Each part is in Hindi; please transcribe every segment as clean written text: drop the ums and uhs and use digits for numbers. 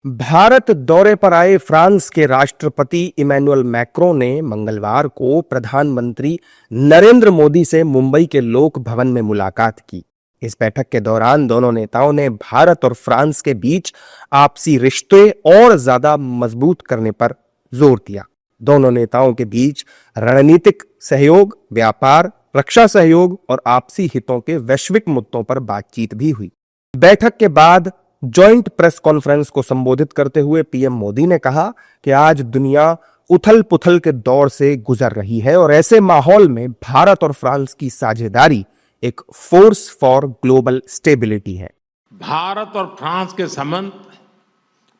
भारत दौरे पर आए फ्रांस के राष्ट्रपति इमैनुअल मैक्रों ने मंगलवार को प्रधानमंत्री नरेंद्र मोदी से मुंबई के लोक भवन में मुलाकात की। इस बैठक के दौरान दोनों नेताओं ने भारत और फ्रांस के बीच आपसी रिश्ते और ज्यादा मजबूत करने पर जोर दिया। दोनों नेताओं के बीच रणनीतिक सहयोग, व्यापार, रक्षा सहयोग और आपसी हितों के वैश्विक मुद्दों पर बातचीत भी हुई। बैठक के बाद जॉइंट प्रेस कॉन्फ्रेंस को संबोधित करते हुए पीएम मोदी ने कहा कि आज दुनिया उथल पुथल के दौर से गुजर रही है और ऐसे माहौल में भारत और फ्रांस की साझेदारी एक फोर्स फॉर ग्लोबल स्टेबिलिटी है। भारत और फ्रांस के संबंध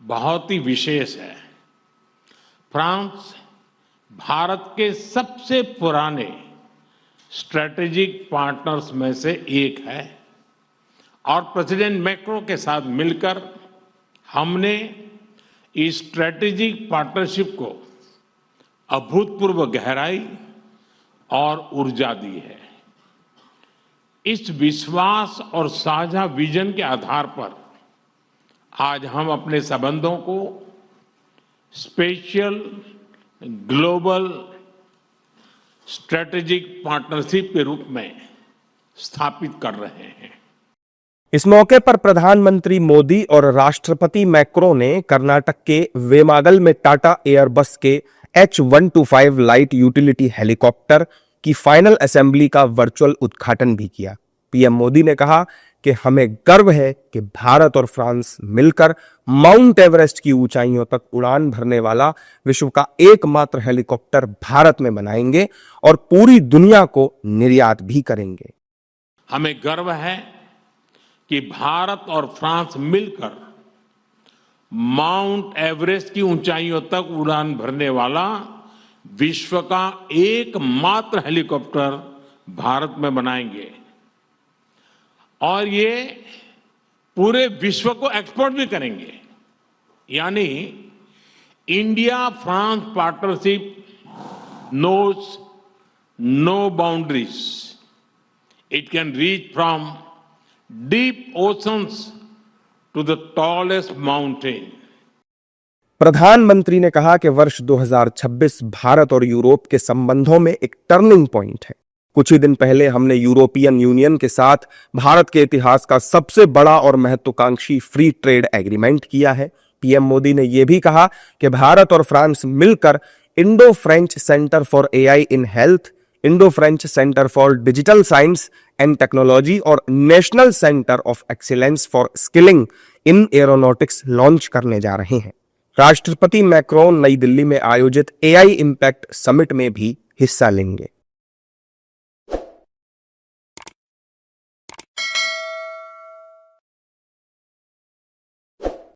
बहुत ही विशेष है। फ्रांस भारत के सबसे पुराने स्ट्रेटेजिक पार्टनर्स में से एक है और प्रेसिडेंट मैक्रो के साथ मिलकर हमने इस स्ट्रेटेजिक पार्टनरशिप को अभूतपूर्व गहराई और ऊर्जा दी है। इस विश्वास और साझा विजन के आधार पर आज हम अपने संबंधों को स्पेशल ग्लोबल स्ट्रेटेजिक पार्टनरशिप के रूप में स्थापित कर रहे हैं। इस मौके पर प्रधानमंत्री मोदी और राष्ट्रपति मैक्रों ने कर्नाटक के वेमागल में टाटा एयरबस के H125 लाइट यूटिलिटी हेलीकॉप्टर की फाइनल असेंबली का वर्चुअल उद्घाटन भी किया। पीएम मोदी ने कहा कि हमें गर्व है कि भारत और फ्रांस मिलकर माउंट एवरेस्ट की ऊंचाइयों तक उड़ान भरने वाला विश्व का एकमात्र हेलीकॉप्टर भारत में बनाएंगे और पूरी दुनिया को निर्यात भी करेंगे। हमें गर्व है कि भारत और फ्रांस मिलकर माउंट एवरेस्ट की ऊंचाइयों तक उड़ान भरने वाला विश्व का एकमात्र हेलीकॉप्टर भारत में बनाएंगे और ये पूरे विश्व को एक्सपोर्ट भी करेंगे। यानी India France partnership knows no boundaries. It can reach from deep oceans to the tallest mountain. प्रधानमंत्री ने कहा कि वर्ष 2026 भारत और यूरोप के संबंधों में एक टर्निंग पॉइंट है। कुछ ही दिन पहले हमने यूरोपियन यूनियन के साथ भारत के इतिहास का सबसे बड़ा और महत्वाकांक्षी फ्री ट्रेड एग्रीमेंट किया है। पीएम मोदी ने यह भी कहा कि भारत और फ्रांस मिलकर Indo French centre for AI in health, Indo French centre for digital science and technology और national centre of excellence for skilling in aeronautics launch करने जा रहे हैं। राष्ट्रपति मैक्रोन नई दिल्ली में आयोजित एआई इंपैक्ट समिट में भी हिस्सा लेंगे।